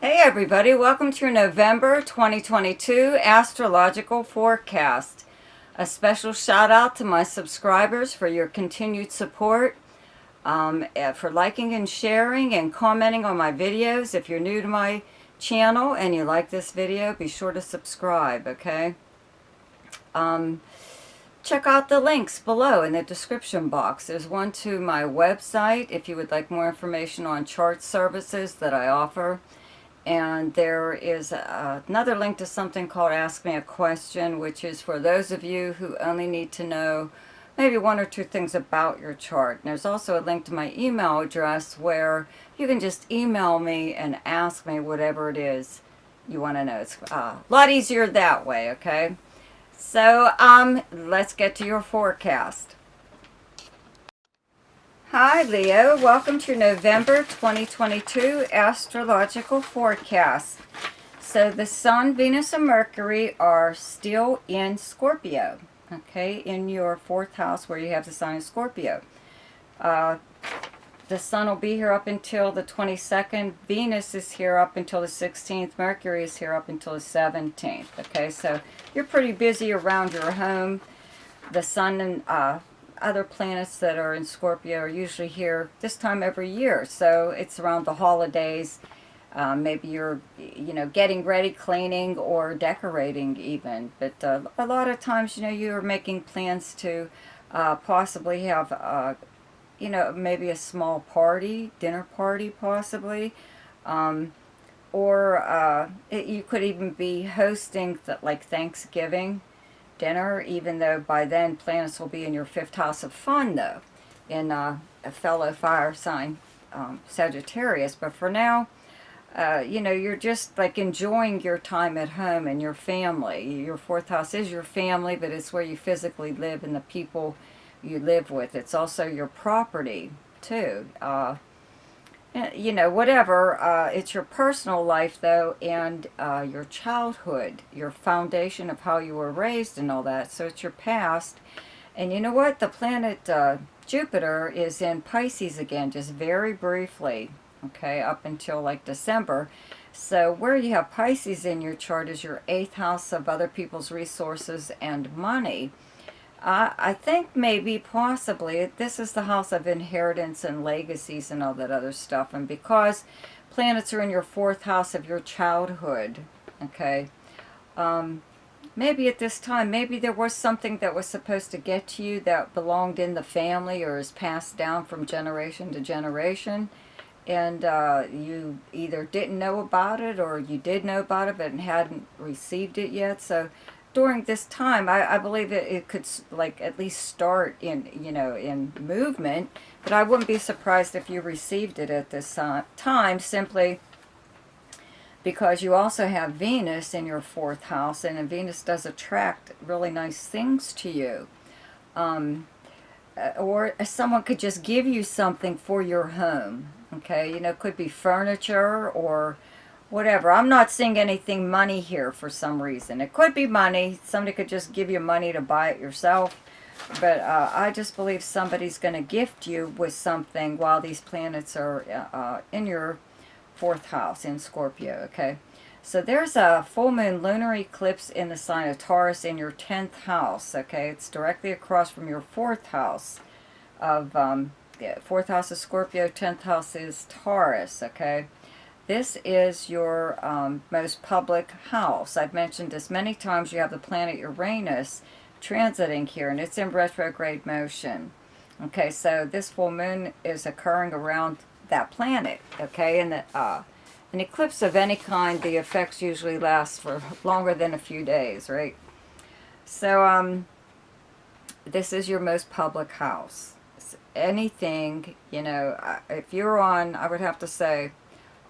Hey everybody, welcome to your November 2022 Astrological Forecast. A special shout out to my subscribers for your continued support, for liking and sharing and commenting on my videos. If you're new to my channel and you like this video, be sure to subscribe, okay? Check out the links below in the description box. There's one to my website if you would like more information on chart services that I offer. And there is another link to something called Ask Me a Question, which is for those of you who only need to know maybe one or two things about your chart. And there's also a link to my email address where you can just email me and ask me whatever it is you want to know. It's a lot easier that way, okay? So let's get to your forecast. Hi Leo, welcome to your November 2022 Astrological Forecast. So the Sun, Venus, and Mercury are still in Scorpio, okay, in your fourth house where you have the sign of Scorpio. The Sun will be here up until the 22nd, Venus is here up until the 16th, Mercury is here up until the 17th, okay, so you're pretty busy around your home. The Sun and other planets that are in Scorpio are usually here this time every year, so it's around the holidays. Maybe you're, getting ready, cleaning, or decorating even. But a lot of times, you're making plans to possibly have, maybe a small party, dinner party possibly. You could even be hosting like Thanksgiving dinner, even though by then planets will be in your fifth house of fun, though, in a fellow fire sign, Sagittarius. But for now, you're just like enjoying your time at home and your family. Your fourth house is your family, but it's where you physically live and the people you live with. It's also your property, too. Whatever, it's your personal life, though, and your childhood, your foundation of how you were raised and all that. So it's your past. And you know what? The planet Jupiter is in Pisces again, just very briefly, okay, up until like December. So where you have Pisces in your chart is your eighth house of other people's resources and money. I think maybe, possibly, this is the house of inheritance and legacies and all that other stuff. And because planets are in your fourth house of your childhood, okay, maybe at this time, maybe there was something that was supposed to get to you that belonged in the family or is passed down from generation to generation. And you either didn't know about it or you did know about it but hadn't received it yet. So during this time, I believe it could like at least start in movement, but I wouldn't be surprised if you received it at this time, simply because you also have Venus in your fourth house, and Venus does attract really nice things to you. Or someone could just give you something for your home, okay? It could be furniture or whatever. I'm not seeing anything money here for some reason. It could be money. Somebody could just give you money to buy it yourself. But I just believe somebody's going to gift you with something while these planets are in your fourth house in Scorpio, okay? So there's a full moon lunar eclipse in the sign of Taurus in your 10th house, okay? It's directly across from your fourth house of, fourth house is Scorpio, 10th house is Taurus, okay? This is your most public house. I've mentioned this many times. You have the planet Uranus transiting here, and it's in retrograde motion. Okay, so this full moon is occurring around that planet, okay? And an eclipse of any kind, the effects usually last for longer than a few days, right? So this is your most public house. Anything, if you're on, I would have to say,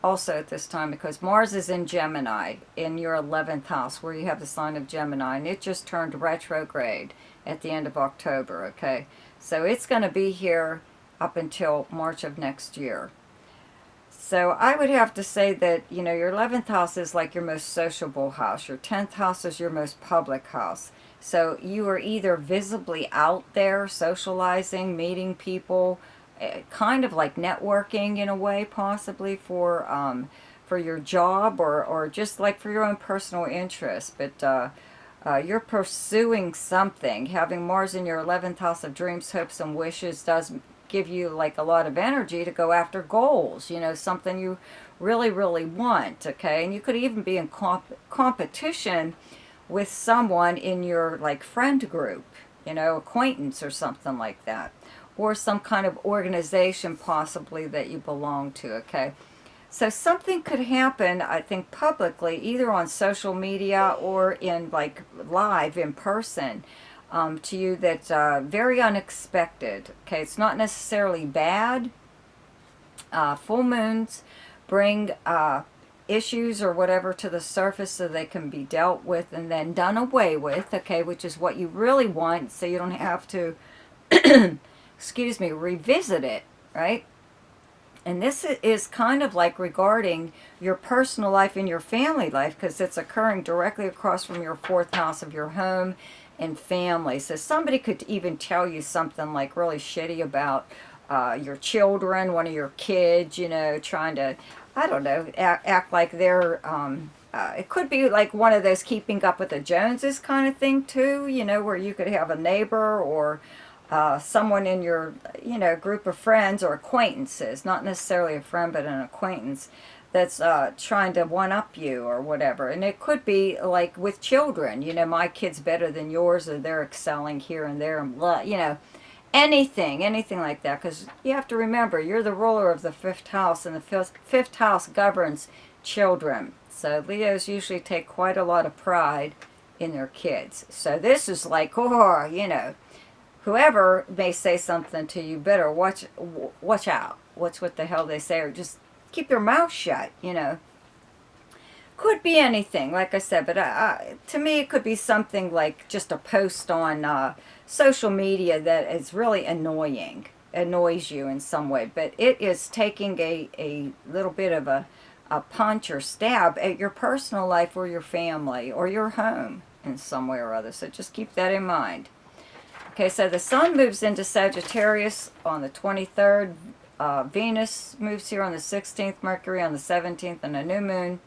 also at this time, because Mars is in Gemini in your 11th house where you have the sign of Gemini, and it just turned retrograde at the end of October, okay? So it's going to be here up until March of next year. So I would have to say that, your 11th house is like your most sociable house. Your 10th house is your most public house. So you are either visibly out there socializing, meeting people, kind of like networking in a way, possibly for for your job, or just like for your own personal interest. But you're pursuing something. Having Mars in your 11th house of dreams, hopes, and wishes does give you like a lot of energy to go after goals, something you really, really want, okay? And you could even be in competition with someone in your like friend group, acquaintance or something like that, or some kind of organization possibly that you belong to, okay? So something could happen, I think, publicly, either on social media or in like live in person, to you that's very unexpected. Okay, it's not necessarily bad. Full moons bring issues or whatever to the surface so they can be dealt with and then done away with, okay, which is what you really want, so you don't have to, excuse me, revisit it, right? And this is kind of like regarding your personal life and your family life, because it's occurring directly across from your 4th house of your home and family. So somebody could even tell you something like really shitty about your children, one of your kids, trying to, I don't know, act like they're, it could be like one of those keeping up with the Joneses kind of thing too, where you could have a neighbor or someone in your, group of friends or acquaintances, not necessarily a friend, but an acquaintance that's trying to one-up you or whatever. And it could be like with children, my kid's better than yours, or they're excelling here and there, and anything like that. Because you have to remember, you're the ruler of the 5th house, and the fifth house governs children. So Leos usually take quite a lot of pride in their kids. So this is like, whoever may say something to you, better watch out. Watch what the hell they say, or just keep your mouth shut, Could be anything, like I said, but to me it could be something like just a post on social media that is really annoys you in some way, but it is taking a little bit of a punch or stab at your personal life or your family or your home in some way or other, so just keep that in mind. Okay, so the Sun moves into Sagittarius on the 23rd. Venus moves here on the 16th, Mercury on the 17th, and a new moon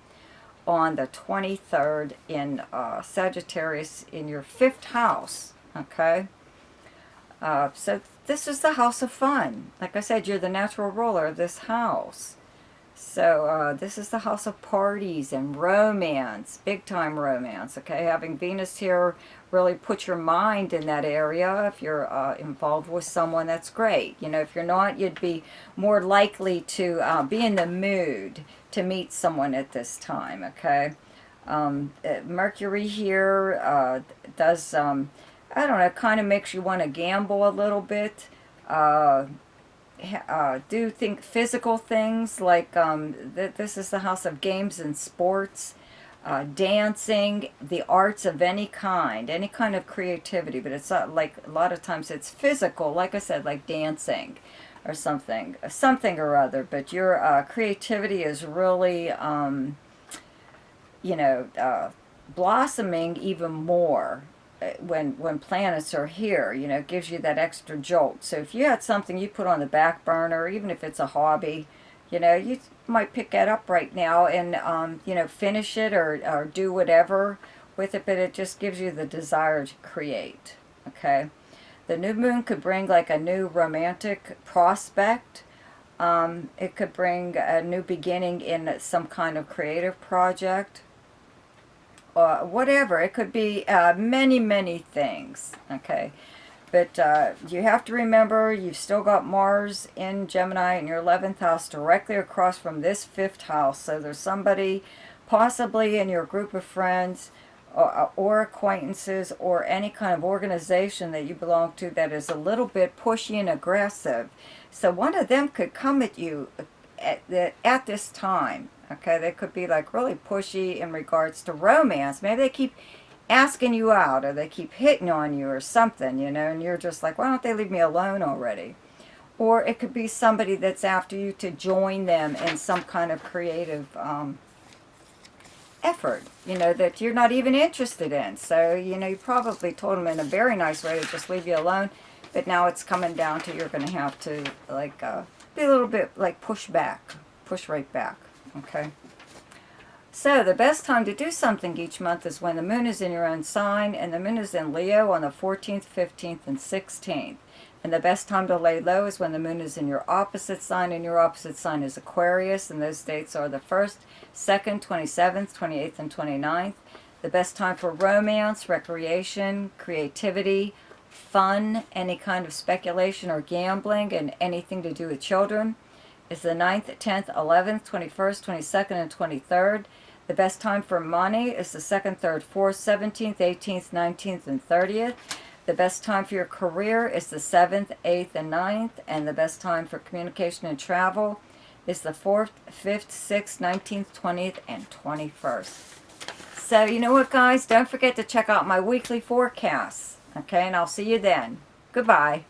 on the 23rd in Sagittarius in your 5th house, okay? So this is the house of fun. Like I said, you're the natural ruler of this house. So this is the house of parties and romance, big time romance, okay? Having Venus here really put your mind in that area. If you're involved with someone, that's great. If you're not, you'd be more likely to be in the mood to meet someone at this time, okay? Mercury here does, I don't know, kind of makes you want to gamble a little bit. Do think physical things like this is the house of games and sports, dancing, the arts of any kind of creativity, but it's not like, a lot of times it's physical, like I said, like dancing or something or other, but your creativity is really blossoming even more when planets are here. It gives you that extra jolt. So if you had something you put on the back burner, even if it's a hobby, you might pick that up right now and finish it or do whatever with it, but it just gives you the desire to create, okay? The new moon could bring like a new romantic prospect. It could bring a new beginning in some kind of creative project. Whatever. It could be many things, okay? But you have to remember, you've still got Mars in Gemini in your 11th house directly across from this 5th house. So there's somebody possibly in your group of friends or acquaintances or any kind of organization that you belong to that is a little bit pushy and aggressive. So one of them could come at you at this time. Okay, they could be like really pushy in regards to romance. Maybe they keep asking you out, or they keep hitting on you or something, and you're just like, why don't they leave me alone already? Or it could be somebody that's after you to join them in some kind of creative effort, that you're not even interested in. So, you probably told them in a very nice way to just leave you alone, but now it's coming down to you're going to have to, like, be a little bit, like, push right back. Okay. So the best time to do something each month is when the moon is in your own sign, and the moon is in Leo on the 14th, 15th, and 16th. And the best time to lay low is when the moon is in your opposite sign, and your opposite sign is Aquarius, and those dates are the 1st, 2nd, 27th, 28th, and 29th. The best time for romance, recreation, creativity, fun, any kind of speculation or gambling, and anything to do with children is the 9th, 10th, 11th, 21st, 22nd, and 23rd. The best time for money is the 2nd, 3rd, 4th, 17th, 18th, 19th, and 30th. The best time for your career is the 7th, 8th, and 9th. And the best time for communication and travel is the 4th, 5th, 6th, 19th, 20th, and 21st. So you know what, guys? Don't forget to check out my weekly forecasts. Okay, and I'll see you then. Goodbye.